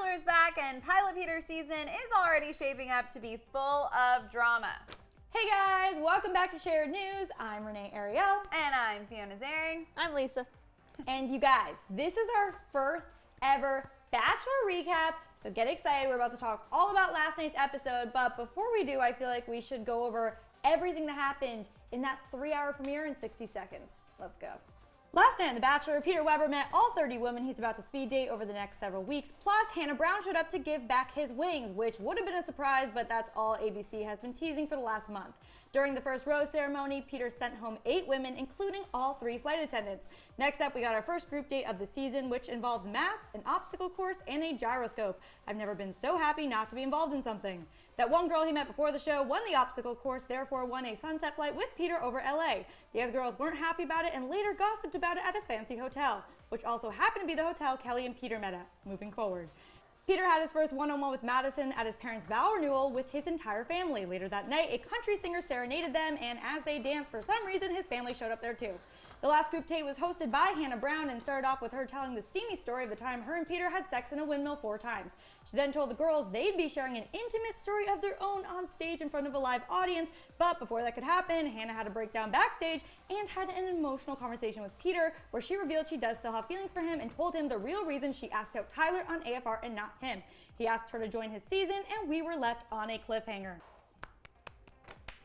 Bachelor is back, and Pilot Peter's season is already shaping up to be full of drama. Hey guys, welcome back to Shared News. I'm Renee Ariel. And I'm Fiona Zaring. I'm Lisa. And you guys, this is our first ever Bachelor recap, so get excited. We're about to talk all about last night's episode, but before we do, I feel like we should go over everything that happened in that 3-hour premiere in 60 seconds. Let's go. Last night on The Bachelor, Peter Weber met all 30 women he's about to speed date over the next several weeks. Plus, Hannah Brown showed up to give back his wings, which would have been a surprise, but that's all ABC has been teasing for the last month. During the first rose ceremony, Peter sent home 8 women, including all 3 flight attendants. Next up, we got our first group date of the season, which involved math, an obstacle course, and a gyroscope. I've never been so happy not to be involved in something. That one girl he met before the show won the obstacle course, therefore won a sunset flight with Peter over LA. The other girls weren't happy about it and later gossiped about it at a fancy hotel, which also happened to be the hotel Kelly and Peter met at. Moving forward, Peter had his first one-on-one with Madison at his parents' vow renewal with his entire family. Later that night, a country singer serenaded them, and as they danced, for some reason, his family showed up there too. The last group date was hosted by Hannah Brown and started off with her telling the steamy story of the time her and Peter had sex in a windmill 4 times. She then told the girls they'd be sharing an intimate story of their own on stage in front of a live audience, but before that could happen, Hannah had to break down backstage and had an emotional conversation with Peter where she revealed she does still have feelings for him and told him the real reason she asked out Tyler on AFR and not him. He asked her to join his season and we were left on a cliffhanger.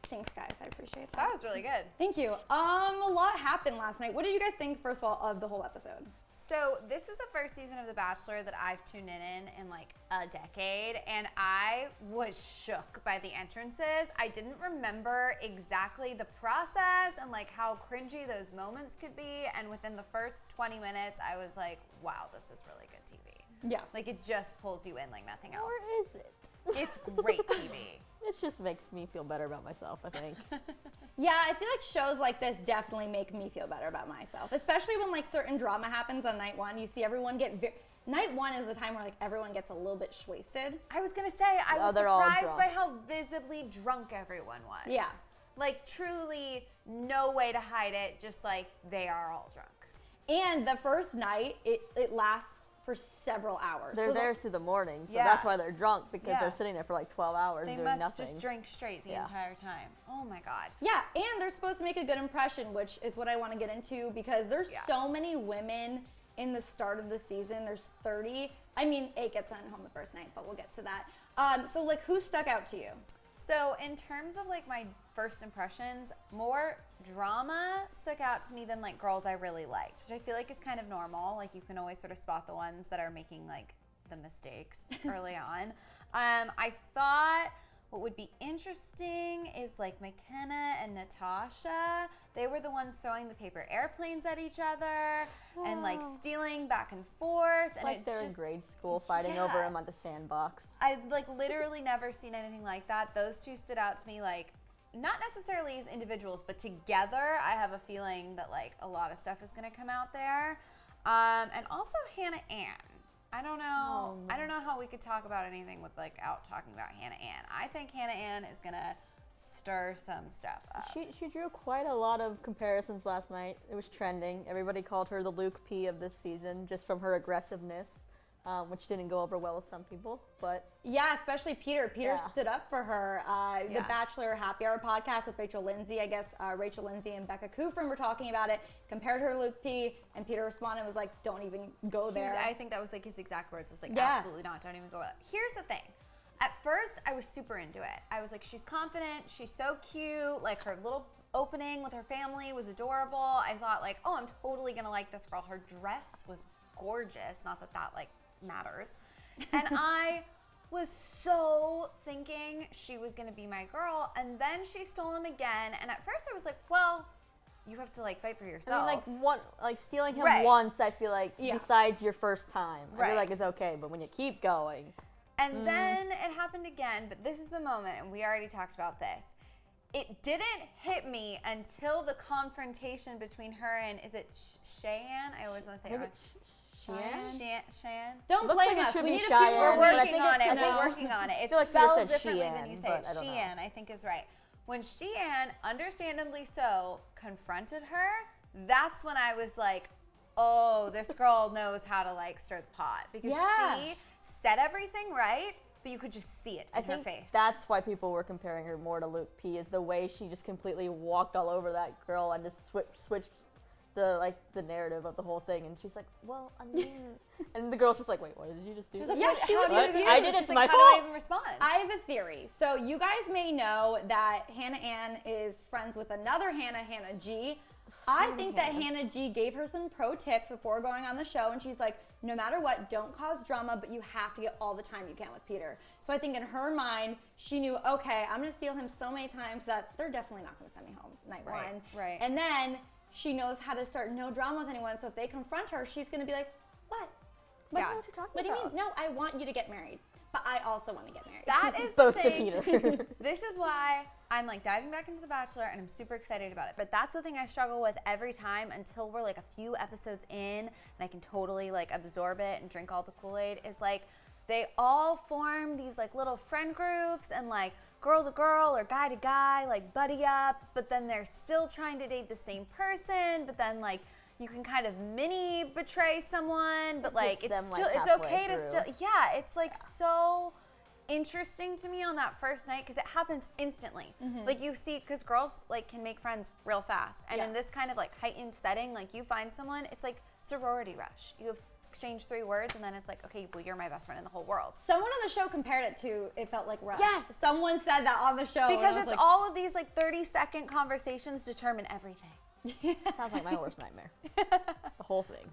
Thanks, guys. I appreciate that. That was really good. Thank you. A lot happened last night. What did you guys think, first of all, of the whole episode? So this is the first season of The Bachelor that I've tuned in like a decade, and I was shook by the entrances. I didn't remember exactly the process and like how cringy those moments could be, and within the first 20 minutes, I was like, wow, this is really good TV. Yeah. Like it just pulls you in like nothing else. Or is it? It's great TV. It just makes me feel better about myself, I think. Yeah, I feel like shows like this definitely make me feel better about myself, especially when like certain drama happens on night one. You see everyone get night one is the time where like everyone gets a little bit wasted. I was gonna say, I was they're all surprised drunk. by how visibly drunk everyone was. Yeah. Like truly no way to hide it, just like they are all drunk. And the first night, it lasts for several hours. They're there through the morning, so Yeah. that's why they're drunk, because Yeah. they're sitting there for like 12 hours They doing must nothing. just drink straight the entire time. Oh my God. Yeah, and they're supposed to make a good impression, which is what I want to get into because there's so many women in the start of the season. There's 30. I mean, 8 get sent home the first night, but we'll get to that. So like, who stuck out to you? So in terms of like my first impressions, more drama stuck out to me than like girls I really liked, which I feel like is kind of normal. Like you can always sort of spot the ones that are making like the mistakes early on. I thought what would be interesting is like McKenna and Natasha. They were the ones throwing the paper airplanes at each other and like stealing back and forth. It's and like it they're in just, grade school fighting over him on the sandbox. I've like literally never seen anything like that. Those two stood out to me like not necessarily as individuals, but together I have a feeling that like a lot of stuff is going to come out there. And also Hannah Ann. I don't know. I don't know how we could talk about anything without talking about Hannah Ann. I think Hannah Ann is going to stir some stuff up. She drew quite a lot of comparisons last night. It was trending. Everybody called her the Luke P of this season just from her aggressiveness, which didn't go over well with some people. But Yeah, especially Peter. Peter Yeah. stood up for her. The Yeah. Bachelor Happy Hour podcast with Rachel Lindsay, I guess Rachel Lindsay and Becca Kufrin were talking about it, compared her to Luke P, and Peter responded and was like, don't even go there. I think that was like his exact words was like, Yeah. absolutely not, don't even go there. Here's the thing. At first, I was super into it. I was like, she's confident, she's so cute, like her little opening with her family was adorable. I thought like, oh, I'm totally gonna like this girl. Her dress was gorgeous, not that that like matters. And I was so thinking she was gonna be my girl, and then she stole him again, and at first I was like, well, you have to like fight for yourself. I mean, like stealing him Right. once, I feel like, Yeah. besides your first time, I Right. feel like it's okay. But when you keep going, And then it happened again, but this is the moment, and we already talked about this. It didn't hit me until the confrontation between her and, is it Cheyenne? I always want to say it wrong. Cheyenne? Don't Looks blame like it us. should We be need a Cheyenne, few We're more but I weeks. working think on it's it. Cheyenne. We're working on it. It's feel like Peter spelled said differently than Sheehan, you say but it. I don't know. Sheehan, I think, is right. When Sheehan, understandably so, confronted her, that's when I was like, oh, this girl knows how to like stir the pot, because Yeah. she said everything right, but you could just see it in her face. That's why people were comparing her more to Luke P. Is the way she just completely walked all over that girl and just switched the narrative of the whole thing. And she's like, well, I mean, and the girl's just like, wait, what did you just do? She's like, Yeah, she was confused. I did it. She's My like, how fault. do I even respond? I have a theory. So you guys may know that Hannah Ann is friends with another Hannah, Hannah G. I think that Hannah G gave her some pro tips before going on the show, and she's like, no matter what, don't cause drama, but you have to get all the time you can with Peter. So I think in her mind, she knew, okay, I'm going to steal him so many times that they're definitely not going to send me home night one. Right. And then she knows how to start no drama with anyone, so if they confront her, she's going to be like, what? Yeah. What do you mean? No, I want you to get married, but I also want to get married. That is Both the to thing. Peter. This is why I'm like diving back into The Bachelor and I'm super excited about it. But that's the thing I struggle with every time until we're like a few episodes in and I can totally like absorb it and drink all the Kool-Aid is like they all form these like little friend groups and like girl to girl or guy to guy, like buddy up, but then they're still trying to date the same person, but then like you can kind of mini betray someone, but like it's them, still like, it's halfway okay to through. still it's like so interesting to me on that first night because it happens instantly. Like you see, because girls like can make friends real fast, and in this kind of like heightened setting, like you find someone, it's like sorority rush. You have exchanged 3 words, and then it's like, okay, well you're my best friend in the whole world. Someone on the show compared it to it felt like rush. Yes. Someone said that on the show. Because and I was it's like, all of these like 30-second conversations determine everything. Sounds like my worst nightmare. The whole thing.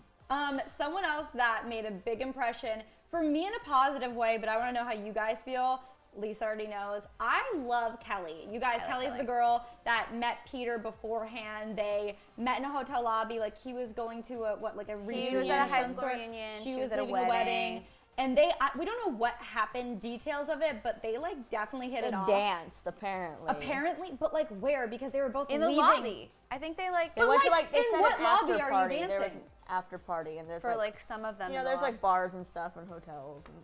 Someone else that made a big impression for me in a positive way, but I want to know how you guys feel. Lisa already knows. I love Kelly. You guys, Kelly's Kelly. the girl that met Peter beforehand. They met in a hotel lobby. Like he was going to a reunion. He was at a of high some school sort. reunion. She She was was at a leaving a wedding. wedding. And we don't know what happened, details of it, but they like definitely hit They it off. danced, apparently. Apparently, but like where? Because they were both In the leaving. lobby. I think they like They went to like, they in said what an lobby after are you party. There was dancing? an after party, and there's for like some of them. you know, in the there's lobby. like bars and stuff and hotels, and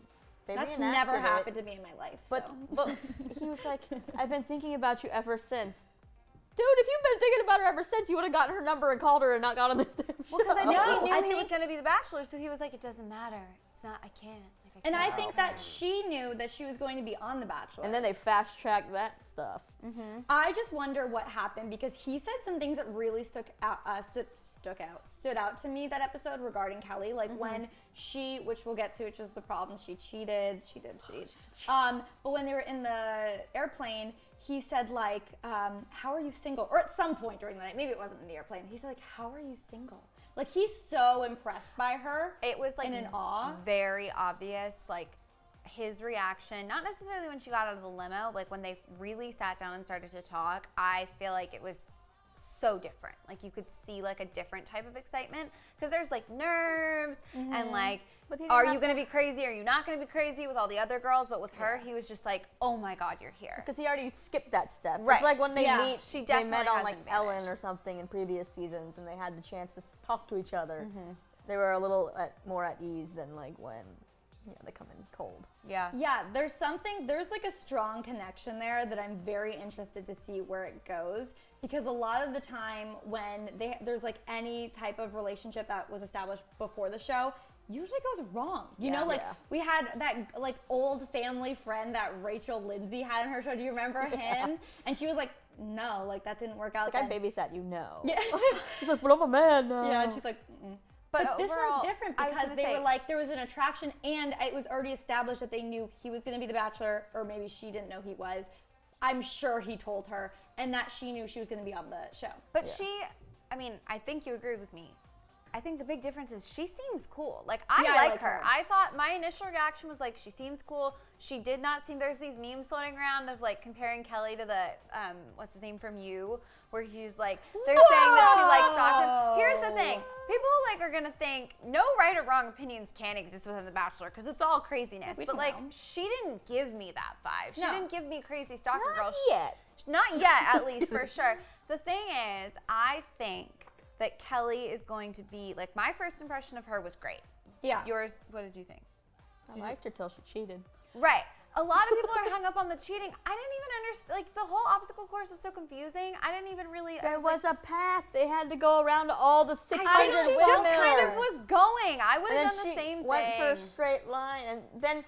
they That's reenacted never it. happened to me in my life. But so. but he was like, I've been thinking about you ever since. Dude, if you've been thinking about her ever since, you would have gotten her number and called her and not got on this damn Well, because I show. think he No, knew he was going to be the Bachelor, so he was like, it doesn't matter. It's not. I can't. Like, And I can't. think that she knew that she was going to be on The Bachelor. And then they fast tracked that stuff. I just wonder what happened because he said some things that really stood out to me that episode regarding Kelly. Like when she, which we'll get to, which was the problem, she cheated. She did cheat. But when they were in the airplane, he said like, "How are you single?" Or at some point during the night, maybe it wasn't in the airplane. He said like, "How are you single?" Like he's so impressed by her. It was like and in awe. very obvious, like his reaction, not necessarily when she got out of the limo, like when they really sat down and started to talk, I feel like it was so different. Like you could see like a different type of excitement because there's like nerves and like, But he didn't are have you going to be crazy? Are you not going to be crazy with all the other girls? But with her, he was just like, oh my God, you're here. Because he already skipped that step. Right. It's like when they Yeah. meet, She they met definitely on has like an advantage. Ellen or something in previous seasons and they had the chance to talk to each other. They were a little more at ease than like when they come in cold. Yeah. Yeah, there's like a strong connection there that I'm very interested to see where it goes because a lot of the time when there's like any type of relationship that was established before the show, usually goes wrong. You know, like we had that like old family friend that Rachel Lindsay had on her show. Do you remember him? And she was like, no, like that didn't work out. Like I then. babysat, you know. Yeah. He's like, but I'm a man now. Yeah, and she's like, mm-mm. But this overall, one's different I was because gonna they say- were like, there was an attraction and it was already established that they knew he was going to be the Bachelor, or maybe she didn't know he was. I'm sure he told her, and that she knew she was going to be on the show. But I mean, I think you agree with me. I think the big difference is she seems cool. Like, I Yeah, I like like her. her. I thought my initial reaction was like, she seems cool. She did not seem, there's these memes floating around of like comparing Kelly to the, what's his name from You, where he's like, they're saying that she like stalked him. Here's the thing. People like are gonna think no right or wrong opinions can exist within The Bachelor because it's all craziness. We But don't like, know. she didn't give me that vibe. She No. didn't give me crazy stalker girl. Not yet. Not yet, at least, for sure. The thing is, I think that Kelly is going to be, like, my first impression of her was great. Yeah. Yours, what did you think? I liked her till she cheated. Right. A lot of people are hung up on the cheating. I didn't even understand, like, the whole obstacle course was so confusing. I didn't even really. There I was a path. They had to go around all the 600 I think she women. just kind of was going. I would And have then done the she same went thing. for a straight line, and then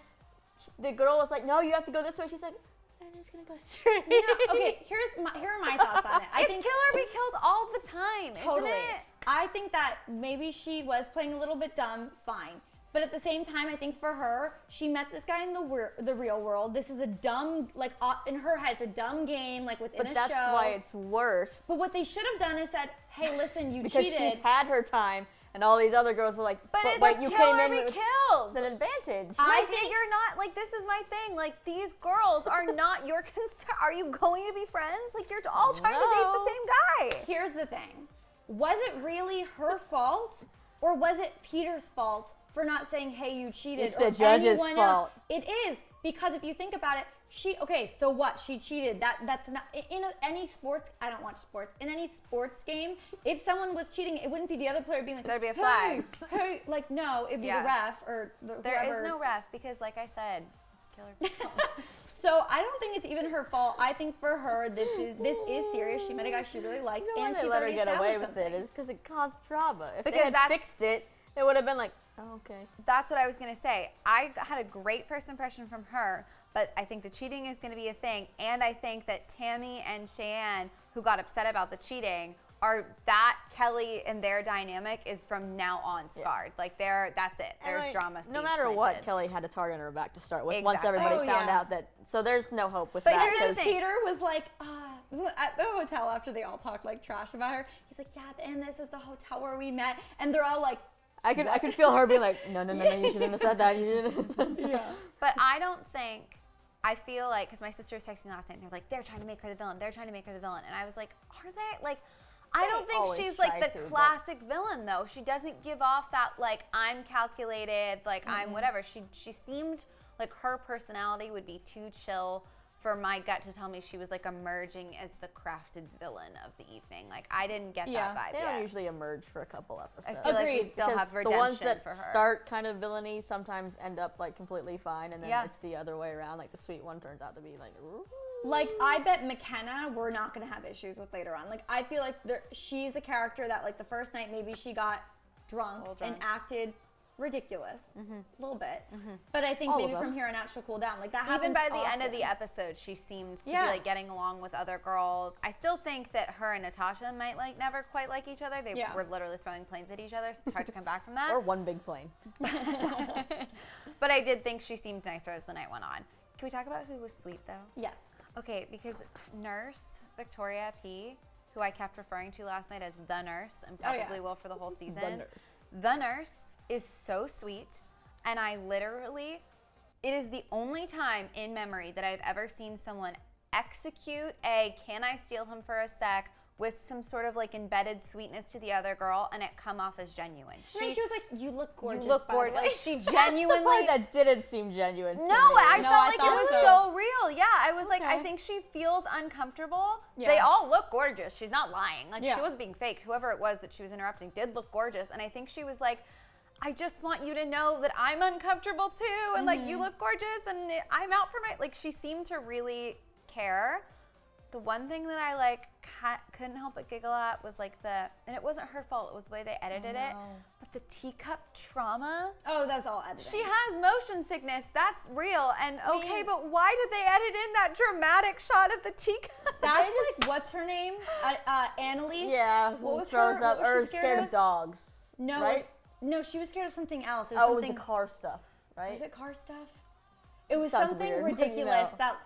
the girl was like, no, you have to go this way. She's like, I'm just gonna go straight. Okay, here are my thoughts on it. I think kill or be killed all the time, totally. isn't it? I think that maybe she was playing a little bit dumb, fine. But at the same time, I think for her, she met this guy in the real world. This is a dumb, like, in her head, it's a dumb game, like, within a show. But that's why it's worse. But what they should have done is said, hey, listen, you because cheated. Because she's had her time, and all these other girls were like, but it's wait, you kill came or in be with killed. an advantage. I think you're not, like, this is my thing. Like, these girls are not your concern. Are you going to be friends? Like, you're all trying to date the same guy. Here's the thing. Was it really her fault, or was it Peter's fault for not saying, hey, you cheated, it's or the judge's anyone fault. else? It is, because if you think about it, so what? She cheated. That's not, any sports, I don't watch sports, in any sports game, if someone was cheating, it wouldn't be the other player being like, there'd be a flag. Hey, like, no, it'd be the ref, or whoever. There is no ref, because like I said, it's kill or be killed. So I don't think it's even her fault. I think for her, this is serious. She met a guy she really likes, and she's let her already get away established with it something. is because it caused drama. If Because they had that's- fixed it, it would have been like, oh, okay. That's what I was going to say. I had a great first impression from her, but I think the cheating is going to be a thing. And I think that Tammy and Cheyenne, who got upset about the cheating, Kelly and their dynamic is from now on scarred. Like that's it. There's drama. No matter what, planted. Kelly had a target on her back to start with. Exactly. Once everybody found yeah. out that, so there's no hope with But that. here's the 'cause thing. Peter was like, at the hotel after they all talked like trash about her. He's like, yeah, and this is the hotel where we met, and they're all like, I could feel her being like, no, you shouldn't have said that. You didn't have said that. yeah. But I feel like, because my sister was texting me last night, and they're like, they're trying to make her the villain. They're trying to make her the villain. And I was like, are they? Like, I don't think always she's like try the to, but- classic villain, though. She doesn't give off that, like, I'm calculated, like, I'm whatever. She seemed like her personality would be too chill for my gut to tell me she was, like, emerging as the crafted villain of the evening. Like, I didn't get that vibe They yet. don't usually emerge for a couple episodes. I feel like we Agreed, still because have the redemption ones that for her. start kind of villainy sometimes end up like completely fine, and then Yeah. it's the other way around. Like the sweet one turns out to be like, ooh. Like, I bet McKenna we're not going to have issues with later on. Like, I feel like she's a character that, like, the first night maybe she got drunk and acted ridiculous a little bit. But I think All maybe of them. from here on out she'll cool down. Like, that happens Even by the end of often. the episode, she seems to be Yeah. like getting along with other girls. I still think that her and Natasha might like never quite like each other. They were literally throwing planes at each other, so it's hard to come back from that. Or one big plane. But I did think she seemed nicer as the night went on. Can we talk about who was sweet though? Yes. Okay, because nurse Victoria P., who I kept referring to last night as the nurse, and probably will for the whole season. The nurse is so sweet, and I literally, it is the only time in memory that I've ever seen someone execute a can I steal him for a sec with some sort of like embedded sweetness to the other girl and it come off as genuine. And then she was like, you look gorgeous. You look by the gorgeous. way." Like she That's the genuinely. part that didn't seem genuine to No, me. I No, felt I like it thought was so. so real. Yeah, I was like, I Okay. think she feels uncomfortable. Yeah. They all look gorgeous. She's not lying. Like Yeah. she wasn't being fake. Whoever it was that she was interrupting did look gorgeous. And I think she was like, I just want you to know that I'm uncomfortable too. And like, you look gorgeous and I'm out for my, like she seemed to really care. The one thing that I like couldn't help but giggle at was like and it wasn't her fault, it was the way they edited it, but the teacup trauma. Oh, that was all edited. She has motion sickness, that's real, and okay, but why did they edit in that dramatic shot of the teacup? That's like, what's her name? Annalise? Yeah, What was throws her, up what was or she scared of dogs. No, right? no, she was scared of something else. It was Oh, it was something, the car stuff, right? was it car stuff? It was Sounds something weird, but you ridiculous know. that,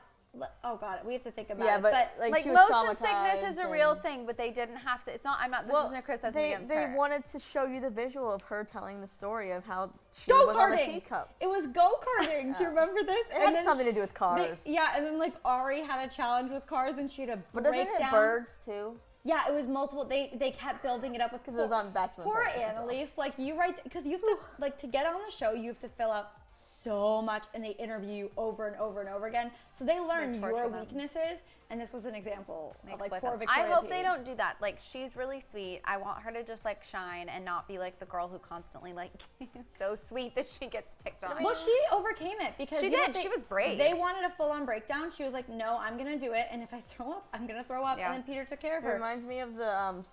oh God, we have to think about Yeah, it. but like she was motion sickness is a traumatized real and- thing, but they didn't have to. It's not. I'm not. This Well, isn't a criticism they against her. wanted to show you the visual of her telling the story of how she was on a Go-karting. teacup. It was go-karting. Do you remember this? It had something to do with cars. And then like Ari had a challenge with cars and she had a But doesn't it breakdown. birds too? Yeah, it was multiple. They kept building it up with Because it was on Bachelor. Poor Paradise as well. Annalise, like you write, because you have to, like to get on the show, you have to fill out so much and they interview you over and over and over again. So they learn torture your them. weaknesses, and this was an example of like Exploit poor them. Victoria I hope P. they don't do that. Like she's really sweet. I want her to just like shine and not be like the girl who constantly like is so sweet that she gets picked on. Well, she overcame it because She you know, did. She was brave. They wanted a full-on breakdown. She was like, "No, I'm gonna do it, and if I throw up, I'm gonna throw up." Yeah. And then Peter took care of It her. reminds me of the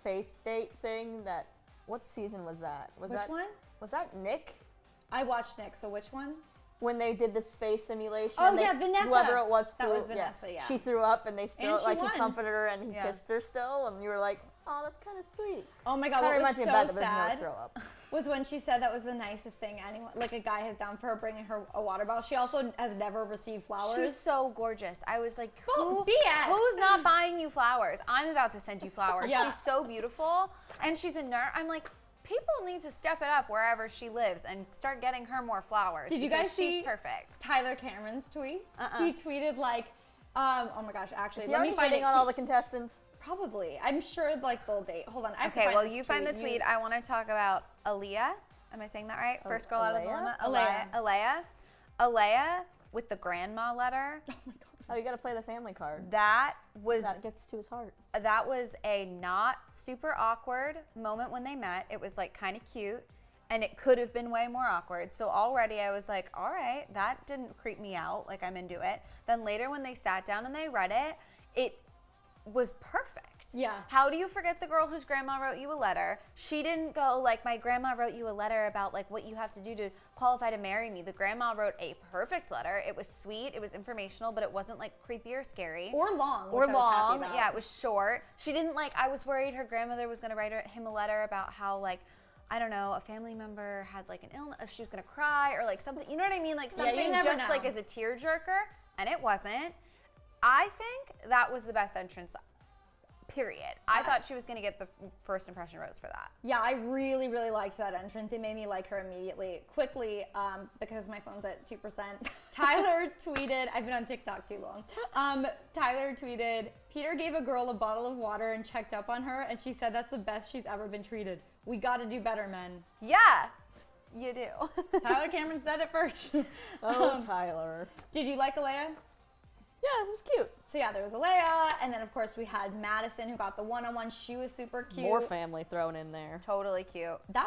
space date thing. That what season was that? Was Which that one? Was that Nick? I watched Nick. So which one? when they did the space simulation. Oh, they, yeah, Vanessa. Whoever it was. That was Vanessa, yeah. She threw up, and they still, And she like, won. he comforted her, and he Yeah. kissed her still, and you were like, oh, that's kind of sweet. Oh my God, Kinda what was reminds me of so that, but there's sad no throw up. was when she said that was the nicest thing anyone, like a guy has done for her, bringing her a water bottle. She also has never received flowers. She's so gorgeous. I was like, Well, who, BS. who's not buying you flowers? I'm about to send you flowers. Yeah. She's so beautiful, and she's a nurse. I'm like, people need to step it up wherever she lives and start getting her more flowers. Did you because guys see she's perfect. Tyler Cameron's tweet? He tweeted like, oh my gosh, actually, Is he let me already find it. hitting on all the contestants? Probably. I'm sure like they'll date. Hold on. I have to Okay, find well, this you find the tweet. I want to talk about Aaliyah. Am I saying that right? First girl out of the Alea? dilemma. Alea with the grandma letter. Oh my gosh. Oh, you got to play the family card. That was That gets to his heart. a not super awkward moment when they met. It was like kind of cute, and it could have been way more awkward. So already I was like, all right, that didn't creep me out. Like, I'm into it. Then later when they sat down and they read it, it was perfect. Yeah. How do you forget the girl whose grandma wrote you a letter? She didn't go like, my grandma wrote you a letter about like what you have to do to qualify to marry me. The grandma wrote a perfect letter. It was sweet. It was informational, but it wasn't like creepy or scary. Or long. Or which I was happy long. about. Yeah, it was short. She didn't like, I was worried her grandmother was going to write him a letter about how like, I don't know, a family member had like an illness, she was going to cry or like something. You know what I mean? Like Yeah, you something never just know. like as a tearjerker, and it wasn't. I think that was the best entrance, period. I thought she was going to get the first impression rose for that. Yeah, I really, really liked that entrance. It made me like her immediately. Quickly, because my phone's at 2%, Tyler tweeted, I've been on TikTok too long. Tyler tweeted, Peter gave a girl a bottle of water and checked up on her, and she said that's the best she's ever been treated. We got to do better, men. Yeah, you do. Tyler Cameron said it first. Oh, Tyler. Did you like Alea? Yeah, it was cute. So yeah, there was Alea, and then of course we had Madison who got the one-on-one. She was super cute. More family thrown in there. Totally cute. That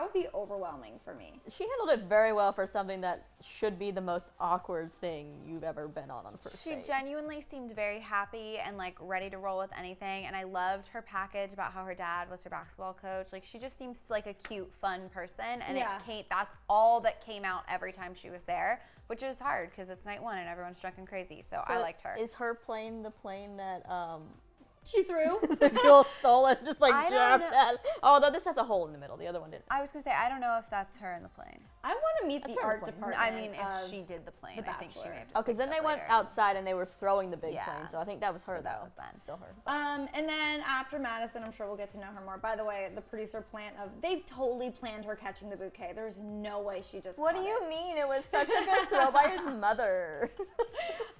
would be overwhelming for me. She handled it very well for something that should be the most awkward thing you've ever been on a first She date. genuinely seemed very happy and like ready to roll with anything, and I loved her package about how her dad was her basketball coach. Like, she just seems like a cute, fun person, and Yeah. that's all that came out every time she was there, which is hard because it's night one and everyone's drunk and crazy. So I liked her. Is her plane the plane that She threw. the girl stole and just like I don't jabbed know. at? Oh, no, this has a hole in the middle. The other one didn't. I was gonna say, I don't know if that's her in the plane. I want to meet That's the her art plane. department. I mean, of if she did the plane, The I think she Bachelor. may have just Oh, because then picked they up went later. outside and they were throwing the big Yeah. plane. So I think that was her. So that though. was then. Still her. And then after Madison, I'm sure we'll get to know her more. By the way, the producer they totally planned her catching the bouquet. There's no way she just What do caught you it. mean? It was such a good throw by his mother.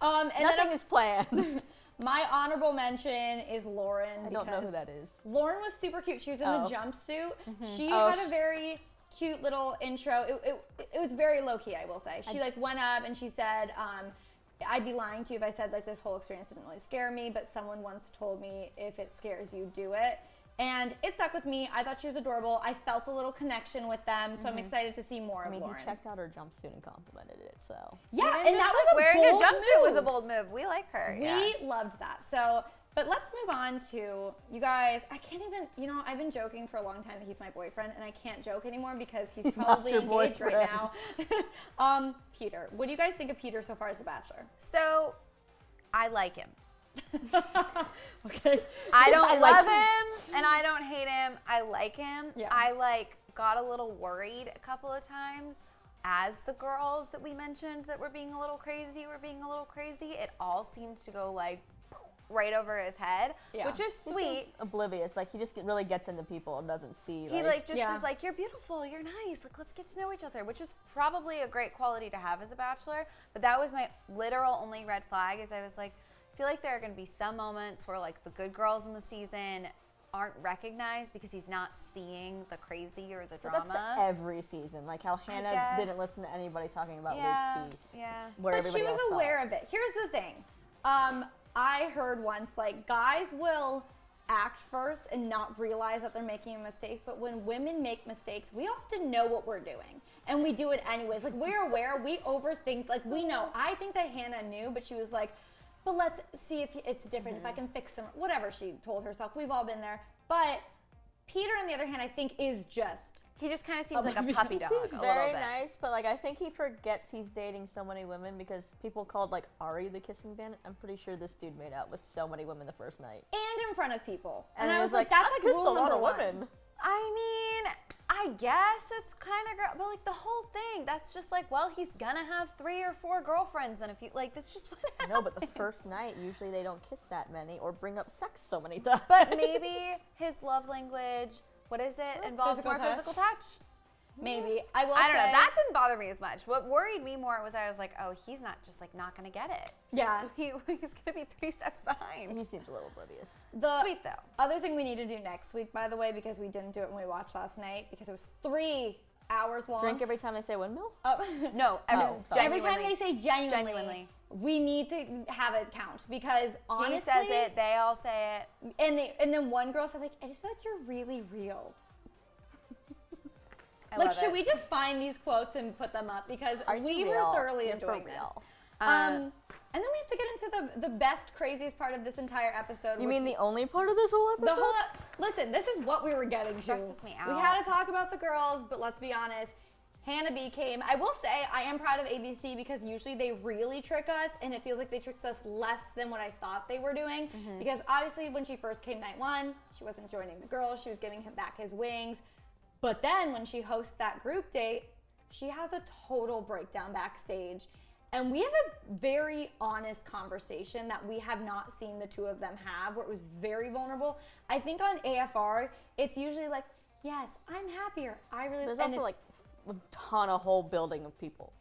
And Nothing then is planned. my honorable mention is Lauren. I don't know who because that is. Lauren was super cute. She was in Oh. the jumpsuit. She Oh, had a very cute little intro. It was very low key, I will say. She like went up and she said, I'd be lying to you if I said like this whole experience didn't really scare me, but someone once told me if it scares you, do it. And it stuck with me. I thought she was adorable. I felt a little connection with them, so I'm excited to see more I mean, of Lauren. he checked out her jumpsuit and complimented it. So Yeah, Even and just, that was like, a wearing bold a jumpsuit was a move. bold move. We like her. We yeah. loved that. So, but let's move on to, you guys, I can't even, I've been joking for a long time that he's my boyfriend, and I can't joke anymore because he's not probably your engaged right boyfriend. now. Peter, what do you guys think of Peter so far as The Bachelor? So, I like him. Okay. I don't like love him. him and I don't hate him. I like him. Yeah. I got a little worried a couple of times as the girls that we mentioned that were being a little crazy were being a little crazy. It all seemed to go like right over his head, Yeah. which is He sweet. seems oblivious. Like he just really gets into people and doesn't see. He just Yeah. is like, you're beautiful, you're nice, like let's get to know each other, which is probably a great quality to have as a bachelor. But that was my literal only red flag, is I was like, I feel like there are going to be some moments where like the good girls in the season aren't recognized because he's not seeing the crazy or the But drama. that's every season. Like how Hannah guess. didn't listen to anybody talking about yeah, Luke P. yeah. Where But she everybody was else saw aware it. of it. Here's the thing. I heard once, like, guys will act first and not realize that they're making a mistake, but when women make mistakes, we often know what we're doing, and we do it anyways. Like, we're aware, we overthink, like, we know. I think that Hannah knew, but she was like, but let's see if it's different, if I can fix some, whatever she told herself. We've all been there. But Peter, on the other hand, I think is just He just kind of seems like a puppy dog Seems a very little bit. nice, but like I think he forgets he's dating so many women because people called like Ari the kissing bandit. I'm pretty sure this dude made out with so many women the first night. And in front of people. And I it was like, that's I've like kissed rule a lot number of one. women. I mean, I guess it's kind of, but like the whole thing, that's just like, well, he's gonna have 3 or 4 girlfriends and a few, like, that's just what happens. No, but the first night, usually they don't kiss that many or bring up sex so many times. But maybe his love language, what is it, involves Physical more touch. physical touch. Maybe. I will I don't say, know. That didn't bother me as much. What worried me more was I was like, oh, he's not just like not gonna get it. Yeah. He's gonna be 3 steps behind. He seems a little oblivious. The Sweet though. other thing we need to do next week, by the way, because we didn't do it when we watched last night, because it was 3 hours long. Drink every time they say windmill? No, sorry. Every time they say genuinely, Genuinely. we need to have it count, because honestly, he says it, they all say it. and then one girl said, like, I just feel like you're really real. I Like, love should it. we just find these quotes and put them up, because Are you we real? were thoroughly You're for enjoying this. real. And then we have to get into the best, craziest part of this entire episode. You which mean the only part of this whole episode? the whole listen, this is what we were getting to. Stresses me We out. had to talk about the girls, but let's be honest. Hannah B came. I will say I am proud of ABC, because usually they really trick us, and it feels like they tricked us less than what I thought they were doing. Because obviously when she first came night 1, she wasn't joining the girls. She was giving him back his wings. But then when she hosts that group date, she has a total breakdown backstage. And we have a very honest conversation that we have not seen the two of them have, where it was very vulnerable. I think on AFR, it's usually like, yes, I'm happier. I really. There's and also like a ton of whole building of people.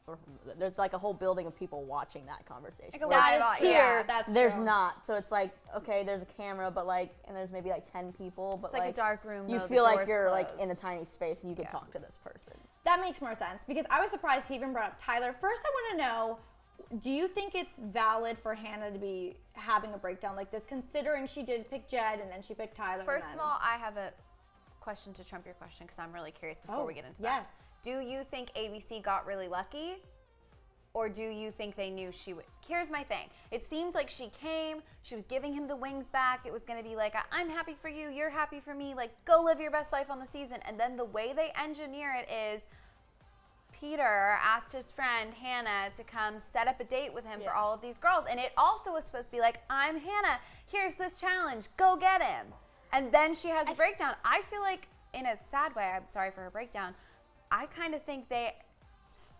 There's like a whole building of people watching that conversation. Like a Whereas live that is audience. true. here, That's there's true. not. So it's like, okay, there's a camera, but like, and there's maybe like 10 people, but It's like a dark room, you though, the feel like door's you're like closed. in a tiny space and you can Yeah. talk to this person. That makes more sense, because I was surprised he even brought up Tyler. First, I want to know, do you think it's valid for Hannah to be having a breakdown like this, considering she did pick Jed and then she picked Tyler? First and of then- all, I have a question to trump your question, because I'm really curious before we get into that. yes. Do you think ABC got really lucky? Or do you think they knew she would? Here's my thing. It seemed like she came, she was giving him the wings back. It was going to be like, I'm happy for you, you're happy for me, like, go live your best life on the season. And then the way they engineer it is Peter asked his friend Hannah to come set up a date with him for all of these girls. And it also was supposed to be like, I'm Hannah, here's this challenge, go get him. And then she has a breakdown. I feel like, in a sad way, I'm sorry for her breakdown, I kind of think they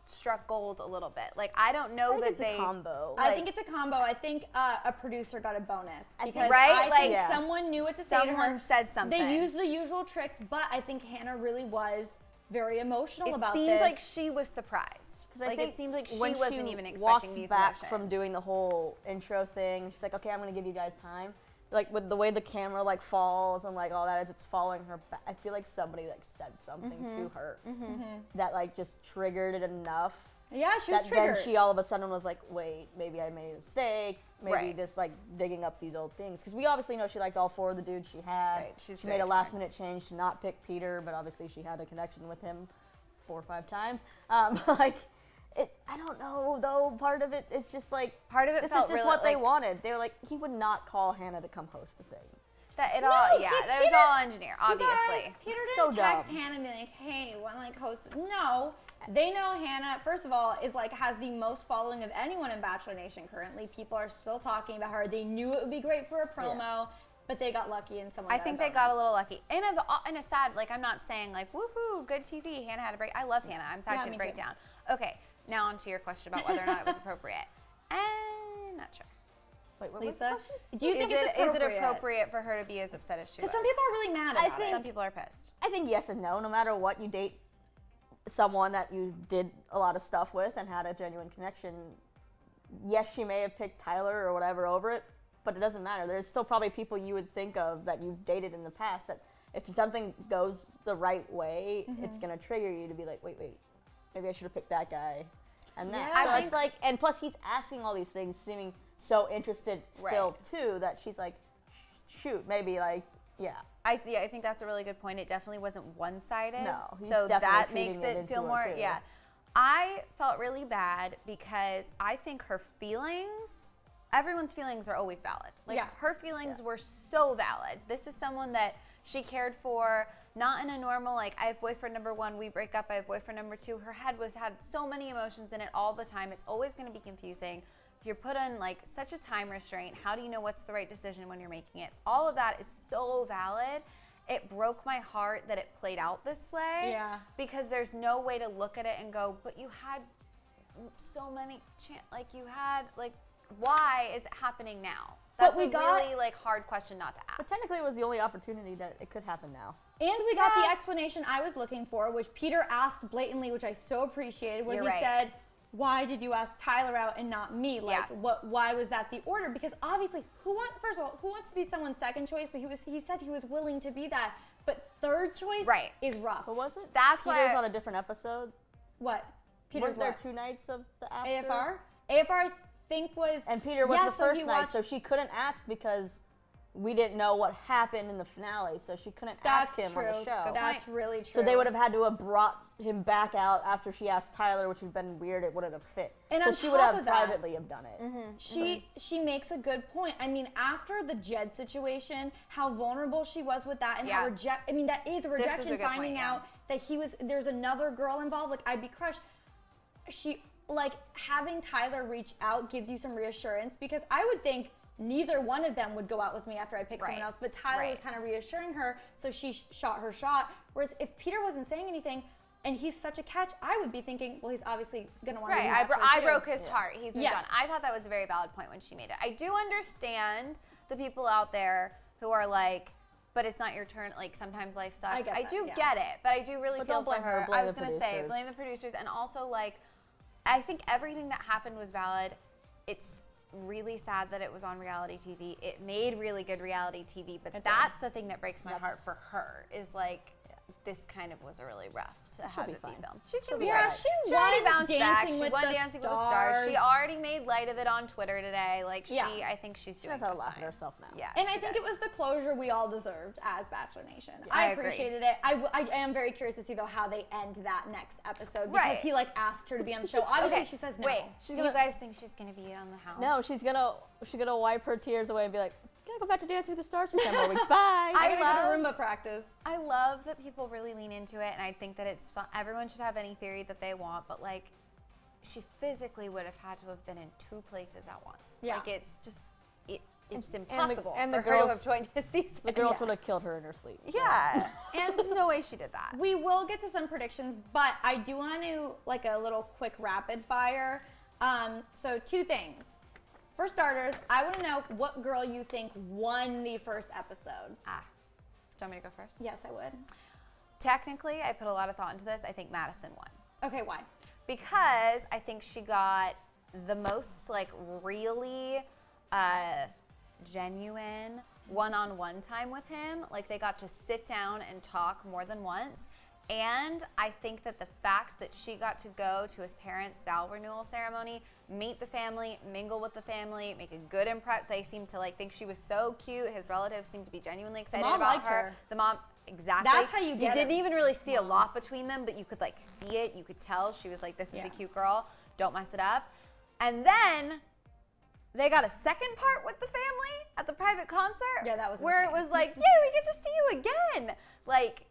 struck gold a little bit. Like, I don't know I that think they. it's a combo. I think it's a combo. I think a producer got a bonus, I think- because Right? I Like, think yes. someone knew what to say to her. Someone said something. They used the usual tricks, but I think Hannah really was very emotional It about seemed this. like she was surprised. I Like, think it seemed like she when wasn't even expecting walks these back emotions. from doing the whole intro thing. She's like, okay, I'm gonna give you guys time. Like with the way the camera like falls and like all that as it's following her back. I feel like somebody like said something to her that like just triggered it enough. yeah, she was That triggered. then she all of a sudden was like, wait, maybe I made a mistake. Maybe Right. just like digging up these old things. Because we obviously know she liked all 4 of the dudes she had. Right, she's she very made a last torn. minute change to not pick Peter, but obviously she had a connection with him 4 or 5 times. Like, I don't know though. Part of it is just like Part of it this felt is just really, what they like- wanted. They were like, he would not call Hannah to come host the thing. That it No, all, yeah, that was Peter- all engineered, You obviously. guys, Peter It's didn't so text dumb. Hannah and be like, hey, want to like host? No, they know Hannah, first of all, is like has the most following of anyone in Bachelor Nation currently. People are still talking about her. They knew it would be great for a promo, but they got lucky in someone. I think they got a little lucky. In a sad, like, I'm not saying like, woohoo, good TV. Hannah had a break. I love Hannah. I'm sad Yeah, she had me a too. breakdown. Okay, now on to your question about whether or not it was appropriate. Not sure. Wait, what was the Lisa, question? do you think is it's it appropriate for her to be as upset as she was? Because some people are really mad about it. Some people are pissed. I think yes and no. No matter what, you date someone that you did a lot of stuff with and had a genuine connection. Yes, she may have picked Tyler or whatever over it, but it doesn't matter. There's still probably people you would think of that you've dated in the past that if something goes the right way, it's gonna trigger you to be like, wait, maybe I should have picked that guy. And that. Yeah. So I it's like, and plus he's asking all these things, seeming so interested still too, that she's like, shoot, maybe like, yeah. I think that's a really good point. It definitely wasn't one-sided. No, he's so definitely that feeding makes it it feel into more, her, too. yeah. I felt really bad because I think her feelings, everyone's feelings are always valid. Like, Yeah. her feelings were so valid. This is someone that she cared for not in a normal, like, I have boyfriend number 1, we break up, I have boyfriend number 2. Her head had so many emotions in it all the time. It's always going to be confusing. You're put on, like, such a time restraint. How do you know what's the right decision when you're making it? All of that is so valid. It broke my heart that it played out this way. Yeah. Because there's no way to look at it and go, but you had so many, why is it happening now? That's a really, like, hard question not to ask. But technically, it was the only opportunity that it could happen now. And we got the explanation I was looking for, which Peter asked blatantly, which I so appreciated, where he said, why did you ask Tyler out and not me? Like, why was that the order? Because obviously, first of all, who wants to be someone's second choice? But he said he was willing to be that. But third choice is rough. But was it? That's Peter's why on a different episode. What? Peter's was there 2 nights of the after? AFR? AFR, I think was. And Peter was the first night, so she couldn't ask because we didn't know what happened in the finale, so she couldn't ask him on the show. That's really true. So they would have had to have brought him back out after she asked Tyler, which would have been weird. It wouldn't have fit. And so on she would top have of that, privately have done it. She makes a good point. I mean, after the Jed situation, how vulnerable she was with that, and how that is a rejection. Finding out that there's another girl involved. Like, I'd be crushed. Having Tyler reach out gives you some reassurance, because I would think neither one of them would go out with me after I picked someone else, but Tyler was kind of reassuring her, so she shot her shot. Whereas if Peter wasn't saying anything and he's such a catch, I would be thinking, well, he's obviously going to want to be I broke his heart. He's moved on. I thought that was a very valid point when she made it. I do understand the people out there who are like, but it's not your turn. Like, sometimes life sucks. I do get it, but I do really feel for her. I was going to say, blame the producers. And also, like, I think everything that happened was valid. It's really sad that it was on reality TV. It made really good reality TV, but that's the thing that breaks my heart for her, is like, this kind of was a really rough to have it be filmed. She's gonna be right. She already bounced back. Dancing She with won the Dancing with the Stars. Stars. She already made light of it on Twitter today. Like, I think she's doing She knows how to laugh fine. at herself now. Yeah, and I think it was the closure we all deserved as Bachelor Nation. Yeah, I appreciated it. I am very curious to see, though, how they end that next episode, because he, like, asked her to be on the show. Obviously, she says no. Wait, do you guys think she's gonna be on the house? No, she's gonna wipe her tears away and be like, "Gotta go back to Dancing with the Stars for 10 more weeks. Bye." I gotta go to Roomba practice. I love that people really lean into it, and I think that it's fun. Everyone should have any theory that they want, but, like, she physically would have had to have been in 2 places at once. Yeah. Like, it's just, it's impossible and for the her girls, to have joined a season. The girls would have killed her in her sleep. So. Yeah, and there's no way she did that. We will get to some predictions, but I do want to, like, a little quick rapid fire. So 2 things. For starters, I want to know what girl you think won the first episode. Do you want me to go first? Yes, I would. Technically, I put a lot of thought into this. I think Madison won. Okay, why? Because I think she got the most, like, really genuine one-on-one time with him. Like, they got to sit down and talk more than once. And I think that the fact that she got to go to his parents' vow renewal ceremony, meet the family, mingle with the family, make a good impression. They seemed to, like, think she was so cute. His relatives seemed to be genuinely excited about liked her. her. The mom, exactly. That's how you get didn't it. even really see a lot between them, but you could, like, see it. You could tell she was like, this is a cute girl. Don't mess it up. And then they got a second part with the family at the private concert. Yeah, that was where insane. it was like, yeah, we get to see you again. Like,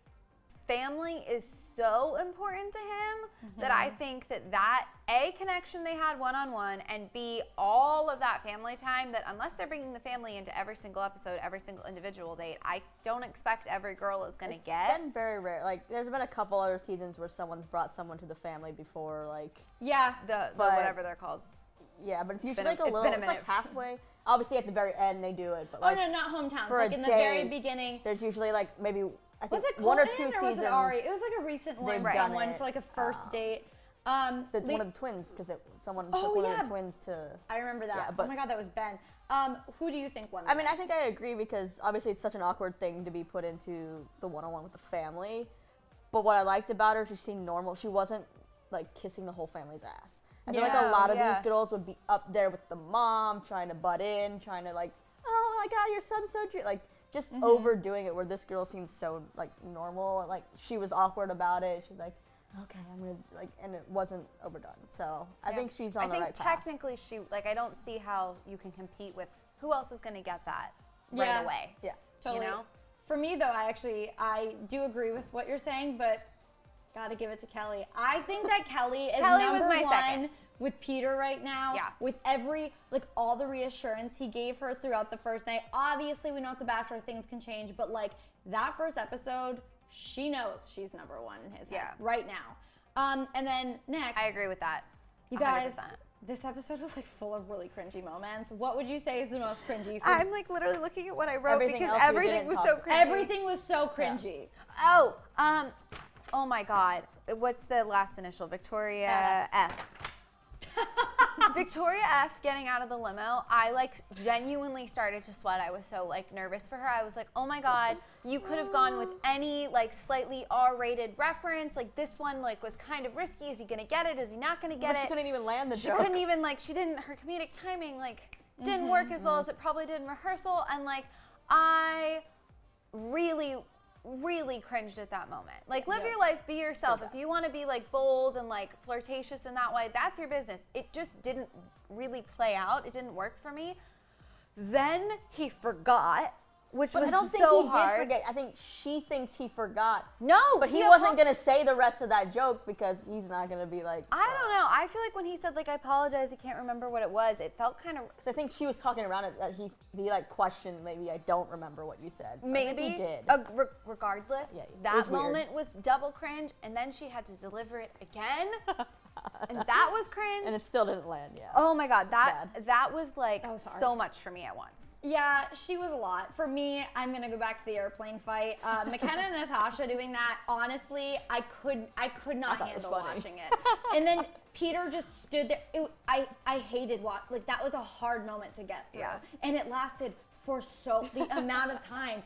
family is so important to him that I think that A, connection they had one-on-one, and B, all of that family time, that unless they're bringing the family into every single episode, every single individual date, I don't expect every girl is going to get. It's been very rare. Like, there's been a couple other seasons where someone's brought someone to the family before, like... Yeah. The whatever they're called. Yeah, but it's usually been a- like a it's little, been a it's minute. like halfway. Obviously, at the very end, they do it, but Oh, like... no, not hometowns. for Like, a in the day, very beginning. There's usually, like, maybe, I think, Was it one or Colton, two or seasons. was it Ari? It was like a recent one they've for done someone it. for, like, a first date. One of the twins, because someone Oh, took one yeah. of the twins to... I remember that. Yeah, oh but- my God, that was Ben. Who do you think won? I mean, I think I agree, because obviously it's such an awkward thing to be put into the one-on-one with the family. But what I liked about her, she seemed normal. She wasn't, like, kissing the whole family's ass. I feel like a lot of these girls would be up there with the mom, trying to butt in, trying to, like, oh my God, your son's so cute. Like, just overdoing it, where this girl seems so, like, normal. Like, she was awkward about it. She's like, okay, I'm gonna, like, and it wasn't overdone. So I think she's on the right path. I think technically she, like, I don't see how you can compete with, who else is going to get that right away? Yeah. Totally. You know? For me, though, I do agree with what you're saying, but gotta give it to Kelly. I think that Kelly is number was my one second. with Peter right now. Yeah. With all the reassurance he gave her throughout the first night. Obviously, we know it's a Bachelor, things can change, but like that first episode, she knows she's number one in his head right now. And then next, I agree with that. you guys, 100%. this episode was like full of really cringy moments. What would you say is the most cringy? I'm like literally looking at what I wrote Everything because else we everything didn't was talk so about. cringy. Everything was so cringy. Oh my God. What's the last initial? Victoria F. Victoria F getting out of the limo, I like genuinely started to sweat. I was so like nervous for her. I was like, oh my God, you could have gone with any like slightly R-rated reference. Like this one like was kind of risky. Is he gonna get it? Is he not gonna get But it? she couldn't even land the She joke. couldn't even like, her comedic timing like didn't work as well as it probably did in rehearsal. And like, I really cringed at that moment. Like, live your life, be yourself. If you want to be like bold and like flirtatious in that way, that's your business. It just didn't really play out. It didn't work for me. Then he forgot, which But was I don't think so he hard. did forget. I think she thinks he forgot. No, But he wasn't going to say the rest of that joke because he's not going to be like... I don't know. I feel like when he said like, I apologize, I can't remember what it was, it felt kind of... I think she was talking around it that he like questioned, maybe I don't remember what you said. I Maybe. think he did. Regardless, Yeah, it that was weird. moment was double cringe, and then she had to deliver it again, and that was cringe. And it still didn't land, yeah. Oh my God, Bad. that was like That was hard. so much for me at once. Yeah, she was a lot. For me, I'm gonna go back to the airplane fight. McKenna and Natasha doing that, honestly, I could not thought it was handle funny. watching it. And then Peter just stood there. I hated like that was a hard moment to get through. Yeah. And it lasted for the amount of times.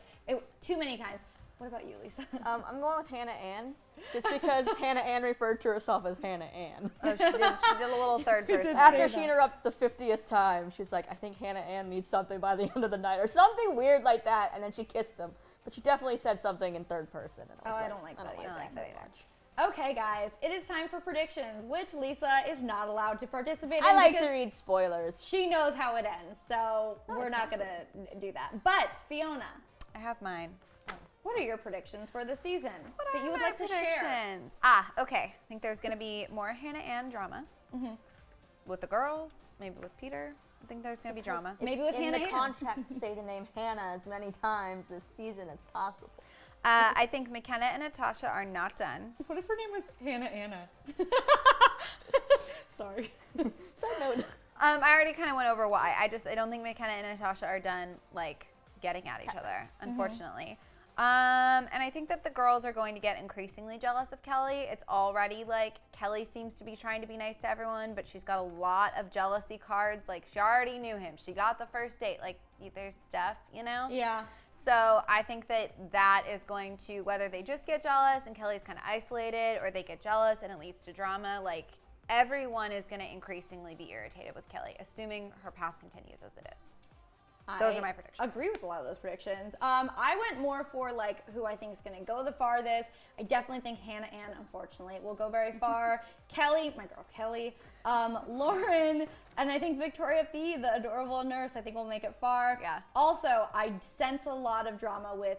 Too many times. What about you, Lisa? I'm going with Hannah Ann, just because Hannah Ann referred to herself as Hannah Ann. Oh, she did a little third person. After she interrupted the 50th time, she's like, I think Hannah Ann needs something by the end of the night, or something weird like that, and then she kissed him. But she definitely said something in third person. And I don't like that I don't like that either. Okay, guys, it is time for predictions, which Lisa is not allowed to participate in. I like because to read spoilers. she knows how it ends, so we're not gonna do that. But Fiona, I have mine. what are your predictions for the season What that are you would my like to share? predictions? Okay. I think there's going to be more Hannah Ann drama with the girls, maybe with Peter. I think there's going to be drama. Maybe with in Hannah the Ann. contract, say the name Hannah as many times this season as possible. I think McKenna and Natasha are not done. What if her name was Hannah Anna? Sorry. Side note. I already kind of went over why. I don't think McKenna and Natasha are done like getting at each other, unfortunately. And I think that the girls are going to get increasingly jealous of Kelly. It's already like Kelly seems to be trying to be nice to everyone, but she's got a lot of jealousy cards. Like she already knew him. She got the first date. Like there's stuff, you know? Yeah. So I think that is going to, whether they just get jealous and Kelly's kind of isolated, or they get jealous and it leads to drama, like everyone is going to increasingly be irritated with Kelly, assuming her path continues as it is. Those are my predictions. I agree with a lot of those predictions. I went more for like who I think is going to go the farthest. I definitely think Hannah Ann, unfortunately, will go very far. Kelly, my girl Kelly, Lauren, and I think Victoria P, the adorable nurse, I think will make it far. Yeah. Also, I sense a lot of drama with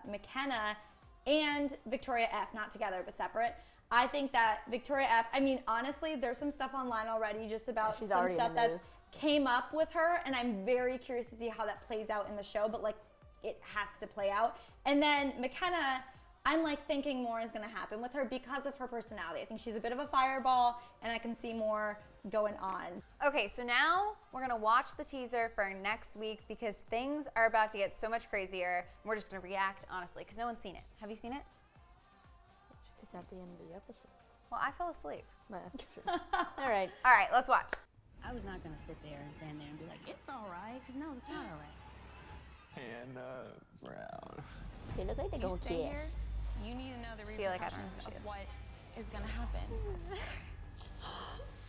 McKenna and Victoria F, not together but separate. I think that Victoria F, I mean, honestly, there's some stuff online already just about She's some already in stuff the that's news. came up with her, and I'm very curious to see how that plays out in the show, but like it has to play out. And then McKenna, I'm like thinking more is going to happen with her because of her personality. I think she's a bit of a fireball, and I can see more going on. Okay, so now we're going to watch the teaser for next week because things are about to get so much crazier. We're just going to react honestly because no one's seen it. Have you seen it? It's at the end of the episode. Well, I fell asleep. No, that's true. All right. All right, let's watch. I was not gonna sit there and stand there and be like, it's all right, because no, it's not all right. Hannah Brown. They look like they You don't stay care. here, you need to know the Feel like I don't repercussions know who she of is. what is going to happen.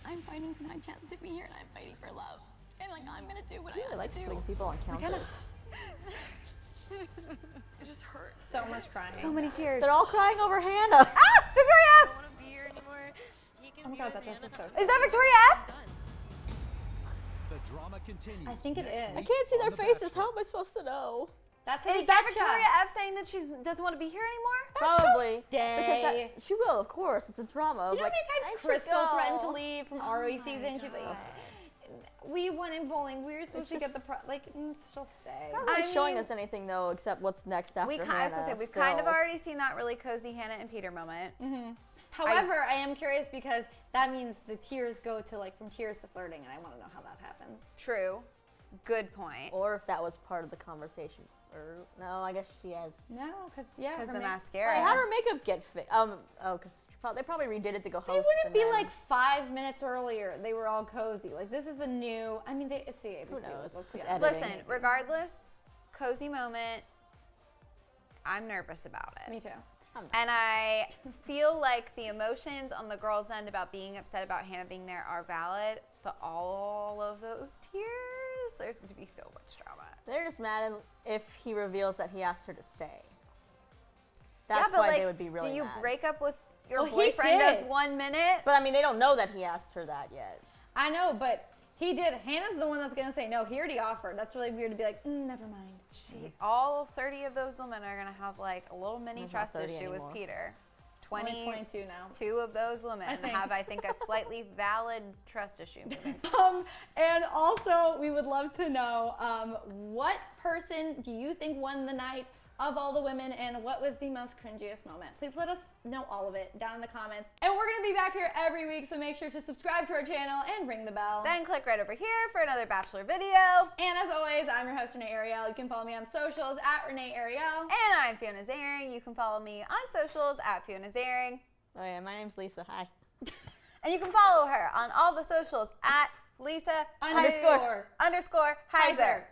I'm fighting for my chance to be here, and I'm fighting for love. And like, I'm going to do what I I have like to do. putting people on counters. It just hurts. So much crying. So many tears. They're all crying over Hannah. Victoria F! want to be here anymore. He can Oh my god, that dress is so Is that Victoria F? The drama continues. I think it next is. week I can't see on their The faces. Bachelor. How am I supposed to know? That's Is that Victoria F saying that she doesn't want to be here anymore? Probably. Stay. Because she will, of course. It's a drama. Do you know how Like, many I times should Crystal go. threatened to leave from ROE my season? She's like, God. we won in bowling. We were supposed to It's get the she'll stay. Not really I showing mean, us anything though, except what's next after I was Hannah. gonna say we've kind of still. already seen that really cozy Hannah and Peter moment. However, I am curious because that means the tears go to like from tears to flirting, and I want to know how that happens. True. Good point. Or if that was part of the conversation. Or no, I guess she has. No, because Because her the ma- mascara. Wait, how did her makeup get fixed? Because they probably redid it to go host. They wouldn't and be then- like 5 minutes earlier. They were all cozy. Like this is a new. I mean, it's the ABC. Who knows? Let's be With honest. editing. Listen, regardless, cozy moment. I'm nervous about it. Me too. And I feel like the emotions on the girls' end about being upset about Hannah being there are valid, but all of those tears, there's going to be so much drama. They're just mad if he reveals that he asked her to stay. Yeah, That's but why like, they would be really do you mad. break up with your Well, he boyfriend did. of 1 minute? But I mean, they don't know that he asked her that yet. I know, but he did. Hannah's the one that's gonna say no. He already offered. That's really weird to be like, never mind. All 30 of those women are going to have like a little mini There's not trust 30 issue anymore. with Peter. Only 22 now. 2 of those women I think. have, I think, a slightly valid trust issue. moving And also, we would love to know what person do you think won the night of all the women, and what was the most cringiest moment? Please let us know all of it down in the comments. And we're gonna be back here every week, so make sure to subscribe to our channel and ring the bell. Then click right over here for another Bachelor video. And as always, I'm your host, Renee Ariel. You can follow me on socials at Renee Ariel. And I'm Fiona Zaring. You can follow me on socials at Fiona Zaring. Oh yeah, my name's Lisa. Hi. And you can follow her on all the socials at Lisa __ __ Heiser.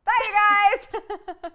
Bye, you guys.